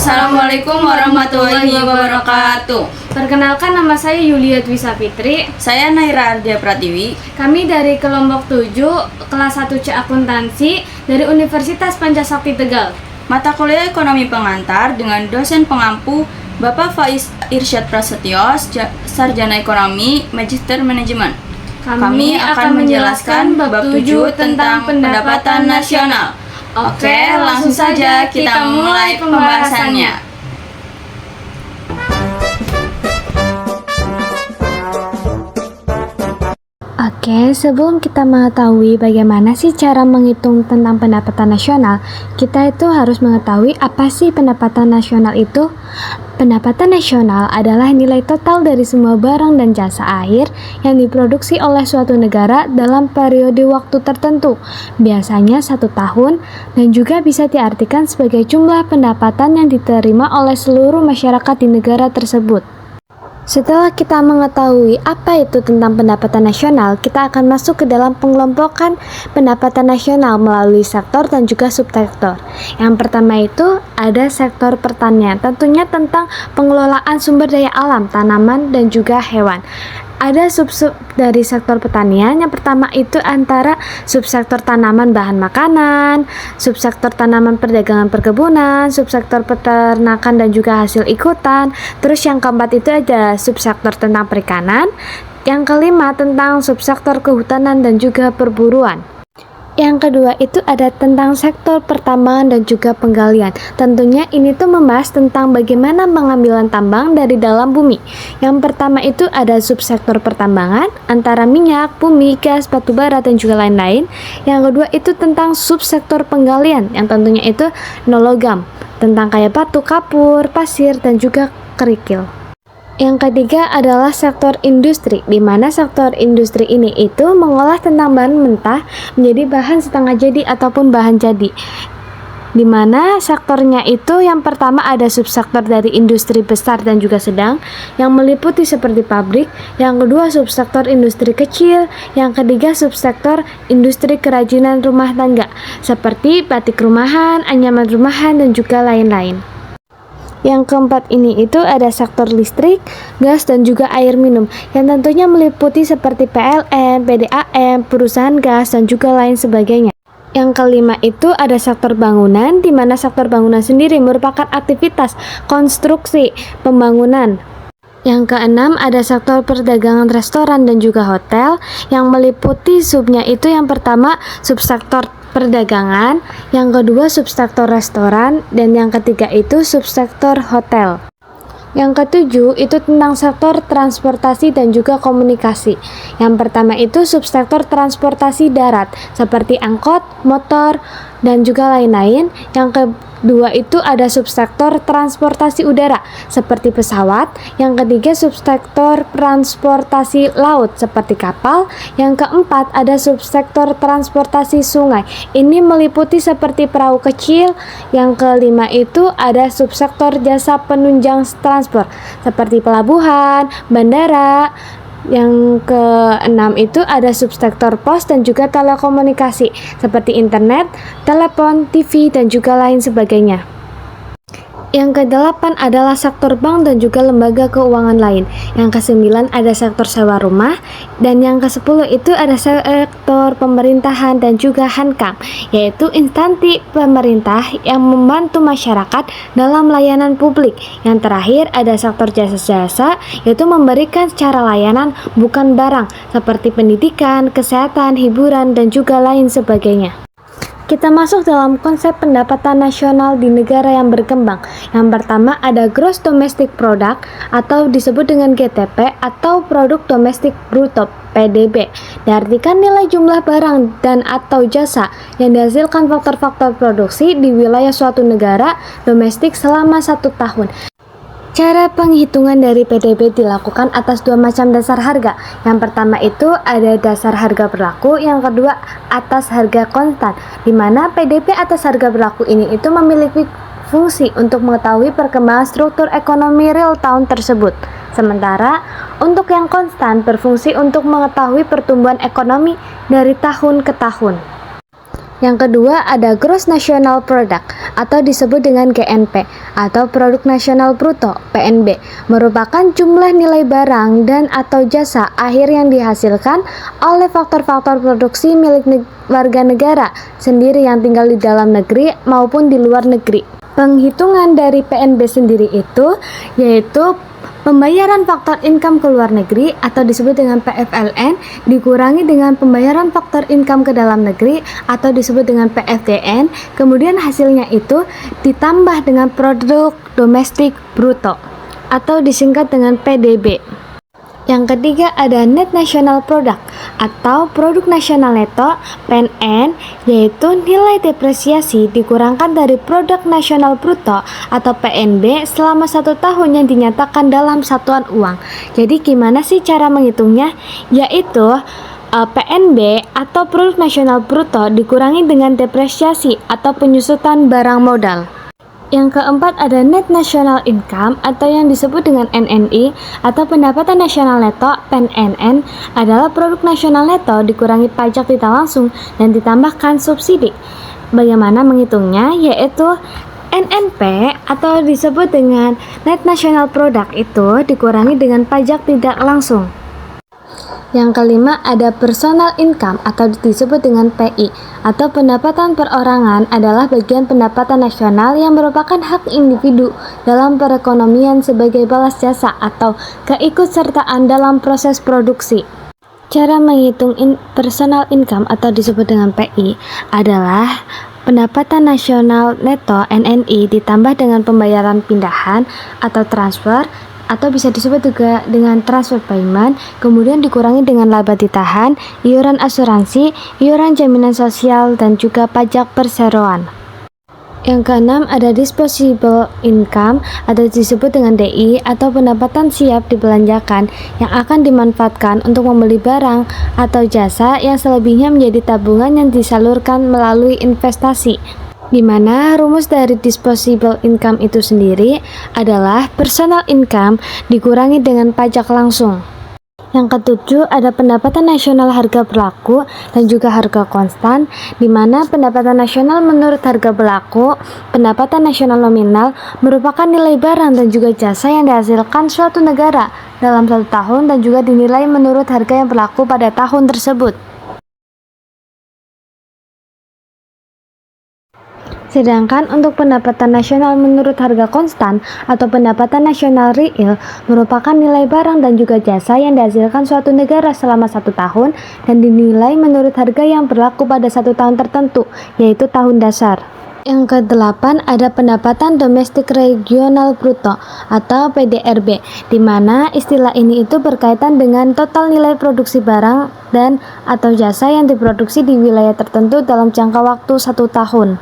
Assalamualaikum warahmatullahi wabarakatuh. Perkenalkan, nama saya Yulia Dwi Sapitri. Saya Naira Ardia Pratiwi. Kami dari kelompok 7 kelas 1C Akuntansi dari Universitas Pancasakti Tegal. Mata kuliah Ekonomi Pengantar dengan dosen pengampu Bapak Faiz Irsyad Prasetyo, Sarjana Ekonomi, Magister Manajemen. Kami akan menjelaskan bab 7 tentang pendapatan nasional. Oke, langsung saja kita mulai pembahasannya. Oke, sebelum kita mengetahui bagaimana sih cara menghitung tentang pendapatan nasional, kita itu harus mengetahui apa sih pendapatan nasional itu. Pendapatan nasional adalah nilai total dari semua barang dan jasa akhir yang diproduksi oleh suatu negara dalam periode waktu tertentu, biasanya 1 tahun, dan juga bisa diartikan sebagai jumlah pendapatan yang diterima oleh seluruh masyarakat di negara tersebut. Setelah kita mengetahui apa itu tentang pendapatan nasional, kita akan masuk ke dalam pengelompokan pendapatan nasional melalui sektor dan juga subsektor. Yang pertama itu ada sektor pertanian, tentunya tentang pengelolaan sumber daya alam, tanaman, dan juga hewan. Ada sub-sub dari sektor pertanian. Yang pertama itu antara subsektor tanaman bahan makanan, subsektor tanaman perdagangan perkebunan, subsektor peternakan dan juga hasil ikutan. Terus yang keempat itu ada subsektor tentang perikanan. Yang kelima tentang subsektor kehutanan dan juga perburuan. Yang kedua itu ada tentang sektor pertambangan dan juga penggalian. Tentunya ini tuh membahas tentang bagaimana pengambilan tambang dari dalam bumi. Yang pertama itu ada subsektor pertambangan antara minyak, bumi, gas, batu bara dan juga lain-lain. Yang kedua itu tentang subsektor penggalian yang tentunya itu non-logam, tentang kayak batu, kapur, pasir dan juga kerikil. Yang ketiga adalah sektor industri, di mana sektor industri ini itu mengolah tentang bahan mentah menjadi bahan setengah jadi ataupun bahan jadi. Di mana sektornya itu yang pertama ada subsektor dari industri besar dan juga sedang yang meliputi seperti pabrik, yang kedua subsektor industri kecil, yang ketiga subsektor industri kerajinan rumah tangga seperti batik rumahan, anyaman rumahan dan juga lain-lain. Yang keempat ini itu ada sektor listrik, gas dan juga air minum yang tentunya meliputi seperti PLN, PDAM, perusahaan gas dan juga lain sebagainya. Yang kelima itu ada sektor bangunan, di mana sektor bangunan sendiri merupakan aktivitas konstruksi pembangunan. Yang keenam ada sektor perdagangan restoran dan juga hotel yang meliputi subnya itu yang pertama subsektor perdagangan, yang kedua subsektor restoran, dan yang ketiga itu subsektor hotel. Yang ketujuh itu tentang sektor transportasi dan juga komunikasi. Yang pertama itu subsektor transportasi darat seperti angkot, motor, dan juga lain-lain. Yang kedua itu ada subsektor transportasi udara seperti pesawat. Yang ketiga subsektor transportasi laut seperti kapal. Yang keempat ada subsektor transportasi sungai. Ini meliputi seperti perahu kecil. Yang kelima itu ada subsektor jasa penunjang transport seperti pelabuhan, bandara. Yang keenam itu ada subsektor pos dan juga telekomunikasi seperti internet, telepon, TV dan juga lain sebagainya. Yang kedelapan adalah sektor bank dan juga lembaga keuangan lain. Yang kesembilan ada sektor sewa rumah, dan yang kesepuluh itu ada sektor pemerintahan dan juga Hankam, yaitu instansi pemerintah yang membantu masyarakat dalam layanan publik. Yang terakhir ada sektor jasa-jasa, yaitu memberikan secara layanan bukan barang seperti pendidikan, kesehatan, hiburan dan juga lain sebagainya. Kita masuk dalam konsep pendapatan nasional di negara yang berkembang. Yang pertama ada Gross Domestic Product atau disebut dengan GDP atau Produk Domestik Bruto PDB. Diartikan nilai jumlah barang dan atau jasa yang dihasilkan faktor-faktor produksi di wilayah suatu negara domestik selama 1 tahun. Cara penghitungan dari PDB dilakukan atas 2 macam dasar harga. Yang pertama itu ada dasar harga berlaku, yang kedua atas harga konstan, di mana PDB atas harga berlaku ini itu memiliki fungsi untuk mengetahui perkembangan struktur ekonomi real tahun tersebut. Sementara untuk yang konstan berfungsi untuk mengetahui pertumbuhan ekonomi dari tahun ke tahun. Yang kedua ada Gross National Product atau disebut dengan GNP atau Produk Nasional Bruto PNB, merupakan jumlah nilai barang dan atau jasa akhir yang dihasilkan oleh faktor-faktor produksi milik warga negara sendiri yang tinggal di dalam negeri maupun di luar negeri. Penghitungan dari PNB sendiri itu yaitu pembayaran faktor income ke luar negeri atau disebut dengan PFLN dikurangi dengan pembayaran faktor income ke dalam negeri atau disebut dengan PFDN, kemudian hasilnya itu ditambah dengan produk domestik bruto atau disingkat dengan PDB. Yang ketiga ada Net National Product atau Produk Nasional Neto PNN, yaitu nilai depresiasi dikurangkan dari Produk Nasional Bruto atau PNB selama 1 tahun yang dinyatakan dalam satuan uang. Jadi gimana sih cara menghitungnya? Yaitu PNB atau Produk Nasional Bruto dikurangi dengan depresiasi atau penyusutan barang modal. Yang keempat ada Net National Income atau yang disebut dengan NNI atau Pendapatan Nasional Neto PNN adalah produk nasional neto dikurangi pajak tidak langsung dan ditambahkan subsidi. Bagaimana menghitungnya? Yaitu NNP atau disebut dengan Net National Product itu dikurangi dengan pajak tidak langsung. Yang kelima ada personal income atau disebut dengan PI atau pendapatan perorangan adalah bagian pendapatan nasional yang merupakan hak individu dalam perekonomian sebagai balas jasa atau keikutsertaan dalam proses produksi. Cara menghitung personal income atau disebut dengan PI adalah pendapatan nasional neto NNI ditambah dengan pembayaran pindahan atau transfer atau bisa disebut juga dengan transfer payment, kemudian dikurangi dengan laba ditahan, iuran asuransi, iuran jaminan sosial, dan juga pajak perseroan. Yang keenam ada disposable income atau disebut dengan DI atau pendapatan siap dibelanjakan yang akan dimanfaatkan untuk membeli barang atau jasa yang selebihnya menjadi tabungan yang disalurkan melalui investasi. Di mana rumus dari disposable income itu sendiri adalah personal income dikurangi dengan pajak langsung. Yang ketujuh ada pendapatan nasional harga berlaku dan juga harga konstan, di mana pendapatan nasional menurut harga berlaku, pendapatan nasional nominal merupakan nilai barang dan juga jasa yang dihasilkan suatu negara dalam 1 tahun dan juga dinilai menurut harga yang berlaku pada tahun tersebut. Sedangkan untuk pendapatan nasional menurut harga konstan atau pendapatan nasional real merupakan nilai barang dan juga jasa yang dihasilkan suatu negara selama 1 tahun dan dinilai menurut harga yang berlaku pada 1 tahun tertentu, yaitu tahun dasar. Yang ke-8 ada pendapatan domestik regional bruto atau PDRB, di mana istilah ini itu berkaitan dengan total nilai produksi barang dan atau jasa yang diproduksi di wilayah tertentu dalam jangka waktu 1 tahun.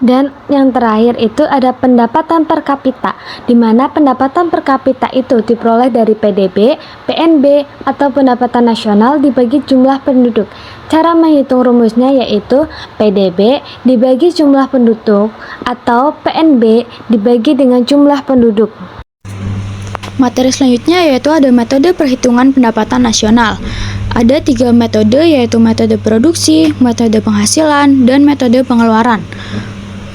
Dan yang terakhir itu ada pendapatan per kapita, di mana pendapatan per kapita itu diperoleh dari PDB, PNB, atau pendapatan nasional dibagi jumlah penduduk. Cara menghitung rumusnya yaitu PDB dibagi jumlah penduduk atau PNB dibagi dengan jumlah penduduk. Materi selanjutnya yaitu ada metode perhitungan pendapatan nasional. Ada 3 metode yaitu metode produksi, metode penghasilan, dan metode pengeluaran.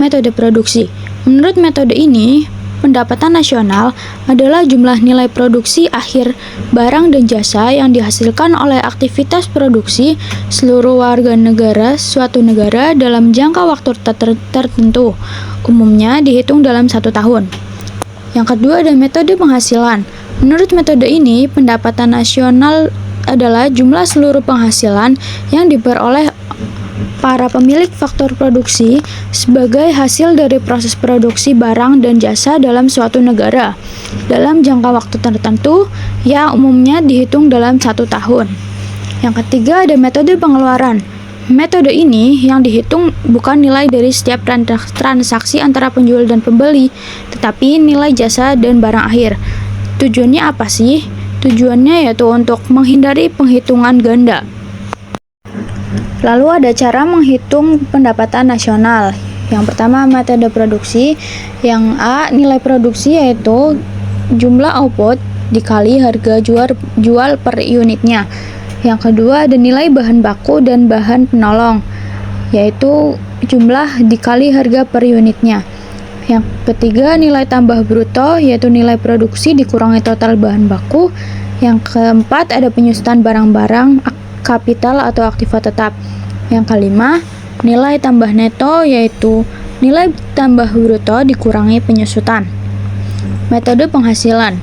Metode produksi. Menurut metode ini, pendapatan nasional adalah jumlah nilai produksi akhir barang dan jasa yang dihasilkan oleh aktivitas produksi seluruh warga negara suatu negara dalam jangka waktu tertentu, umumnya dihitung dalam 1 tahun. Yang kedua ada metode penghasilan. Menurut metode ini, pendapatan nasional adalah jumlah seluruh penghasilan yang diperoleh para pemilik faktor produksi sebagai hasil dari proses produksi barang dan jasa dalam suatu negara dalam jangka waktu tertentu yang umumnya dihitung dalam 1 tahun. Yang ketiga ada metode pengeluaran. Metode ini yang dihitung bukan nilai dari setiap transaksi antara penjual dan pembeli, tetapi nilai jasa dan barang akhir. Tujuannya apa sih? Tujuannya yaitu untuk menghindari penghitungan ganda. Lalu ada cara menghitung pendapatan nasional. Yang pertama metode produksi. Yang A, nilai produksi yaitu jumlah output dikali harga jual per unitnya. Yang kedua ada nilai bahan baku dan bahan penolong. yaitu jumlah dikali harga per unitnya. Yang ketiga, nilai tambah bruto, yaitu nilai produksi dikurangi total bahan baku. Yang keempat, ada penyusutan barang-barang, kapital atau aktiva tetap. Yang kelima, nilai tambah neto, yaitu nilai tambah bruto dikurangi penyusutan. Metode penghasilan,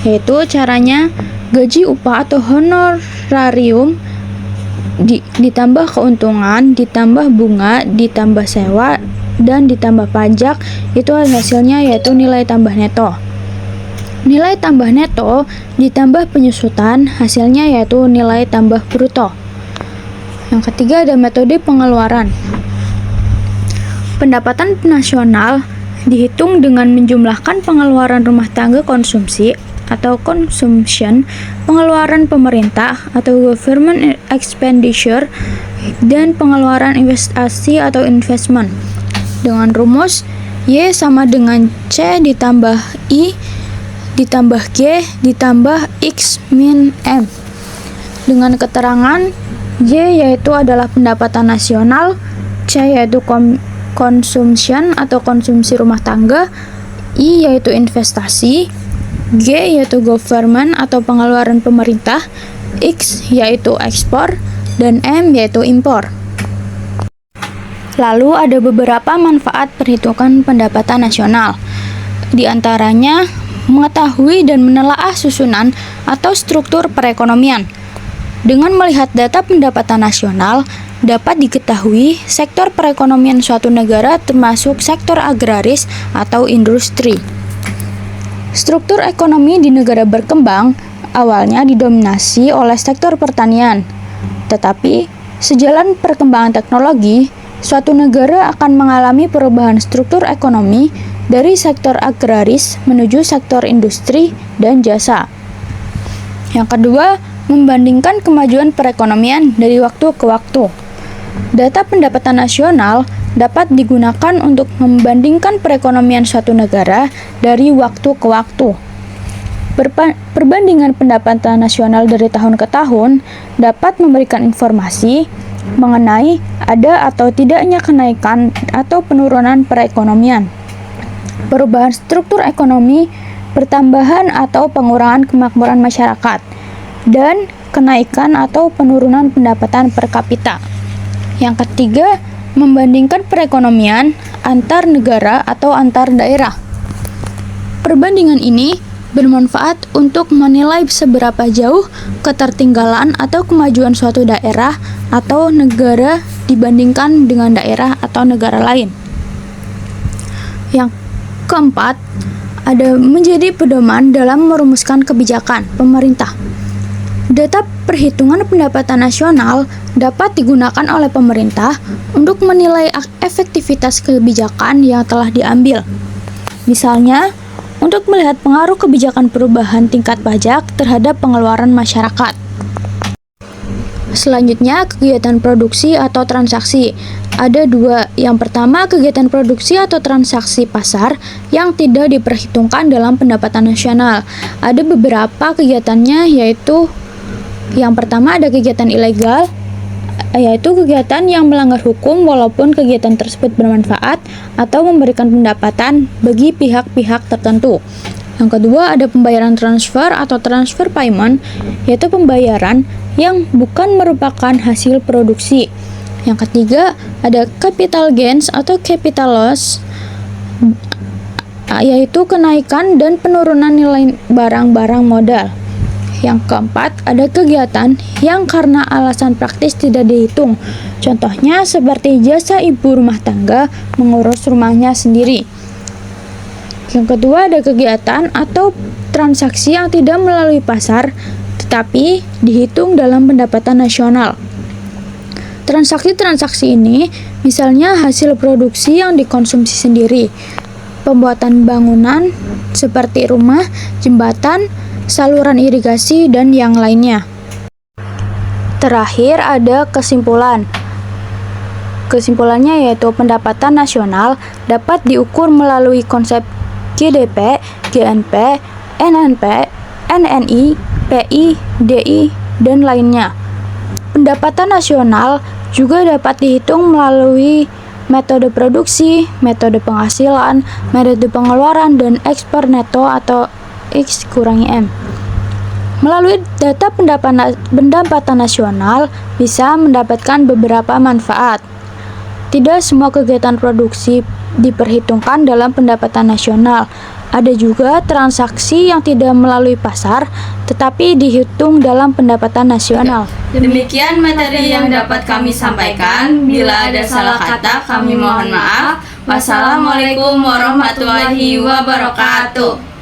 yaitu caranya gaji, upah atau honorarium ditambah keuntungan, ditambah bunga, ditambah sewa, dan ditambah pajak, itu hasilnya yaitu nilai tambah neto. Nilai tambah neto ditambah penyusutan, hasilnya yaitu nilai tambah bruto. Yang ketiga, ada metode pengeluaran. Pendapatan nasional dihitung dengan menjumlahkan pengeluaran rumah tangga konsumsi atau consumption, pengeluaran pemerintah atau government expenditure, dan pengeluaran investasi atau investment. Dengan rumus Y sama dengan C ditambah I ditambah G ditambah X min M. Dengan keterangan Y yaitu adalah pendapatan nasional, C yaitu consumption atau konsumsi rumah tangga, I yaitu investasi, G yaitu government atau pengeluaran pemerintah, X yaitu ekspor, dan M yaitu impor. Lalu ada beberapa manfaat perhitungan pendapatan nasional. Di antaranya, mengetahui dan menelaah susunan atau struktur perekonomian. Dengan melihat data pendapatan nasional, dapat diketahui sektor perekonomian suatu negara termasuk sektor agraris atau industri. Struktur ekonomi di negara berkembang awalnya didominasi oleh sektor pertanian. Tetapi, sejalan perkembangan teknologi, suatu negara akan mengalami perubahan struktur ekonomi dari sektor agraris menuju sektor industri dan jasa. Yang kedua, membandingkan kemajuan perekonomian dari waktu ke waktu. Data pendapatan nasional dapat digunakan untuk membandingkan perekonomian suatu negara dari waktu ke waktu. Perbandingan pendapatan nasional dari tahun ke tahun dapat memberikan informasi mengenai ada atau tidaknya kenaikan atau penurunan perekonomian, perubahan struktur ekonomi, pertambahan atau pengurangan kemakmuran masyarakat, dan kenaikan atau penurunan pendapatan per kapita. Yang ketiga, membandingkan perekonomian antar negara atau antar daerah. Perbandingan ini bermanfaat untuk menilai seberapa jauh ketertinggalan atau kemajuan suatu daerah atau negara dibandingkan dengan daerah atau negara lain. Yang keempat, ada menjadi pedoman dalam merumuskan kebijakan pemerintah. Data perhitungan pendapatan nasional dapat digunakan oleh pemerintah untuk menilai efektivitas kebijakan yang telah diambil. Misalnya, untuk melihat pengaruh kebijakan perubahan tingkat pajak terhadap pengeluaran masyarakat. Selanjutnya, kegiatan produksi atau transaksi. Ada dua. Yang pertama, kegiatan produksi atau transaksi pasar yang tidak diperhitungkan dalam pendapatan nasional. Ada beberapa kegiatannya, yaitu yang pertama ada kegiatan ilegal, yaitu kegiatan yang melanggar hukum walaupun kegiatan tersebut bermanfaat atau memberikan pendapatan bagi pihak-pihak tertentu. Yang kedua, ada pembayaran transfer atau transfer payment, yaitu pembayaran yang bukan merupakan hasil produksi. Yang ketiga, ada capital gains atau capital loss, yaitu kenaikan dan penurunan nilai barang-barang modal. Yang keempat, ada kegiatan yang karena alasan praktis tidak dihitung. Contohnya seperti jasa ibu rumah tangga mengurus rumahnya sendiri. Yang kedua, ada kegiatan atau transaksi yang tidak melalui pasar, tetapi dihitung dalam pendapatan nasional. Transaksi-transaksi ini misalnya hasil produksi yang dikonsumsi sendiri, pembuatan bangunan seperti rumah, jembatan, saluran irigasi, dan yang lainnya. Terakhir ada kesimpulan. Kesimpulannya yaitu pendapatan nasional dapat diukur melalui konsep GDP, GNP, NNP, NNI, PI, DI, dan lainnya. Pendapatan nasional Juga dapat dihitung melalui metode produksi, metode penghasilan, metode pengeluaran, dan ekspor neto atau X kurangi M. Melalui data pendapatan nasional bisa mendapatkan beberapa manfaat. Tidak semua kegiatan produksi diperhitungkan dalam pendapatan nasional. Ada juga transaksi yang tidak melalui pasar, tetapi dihitung dalam pendapatan nasional. Demikian materi yang dapat kami sampaikan. Bila ada salah kata, kami mohon maaf. Wassalamualaikum warahmatullahi wabarakatuh.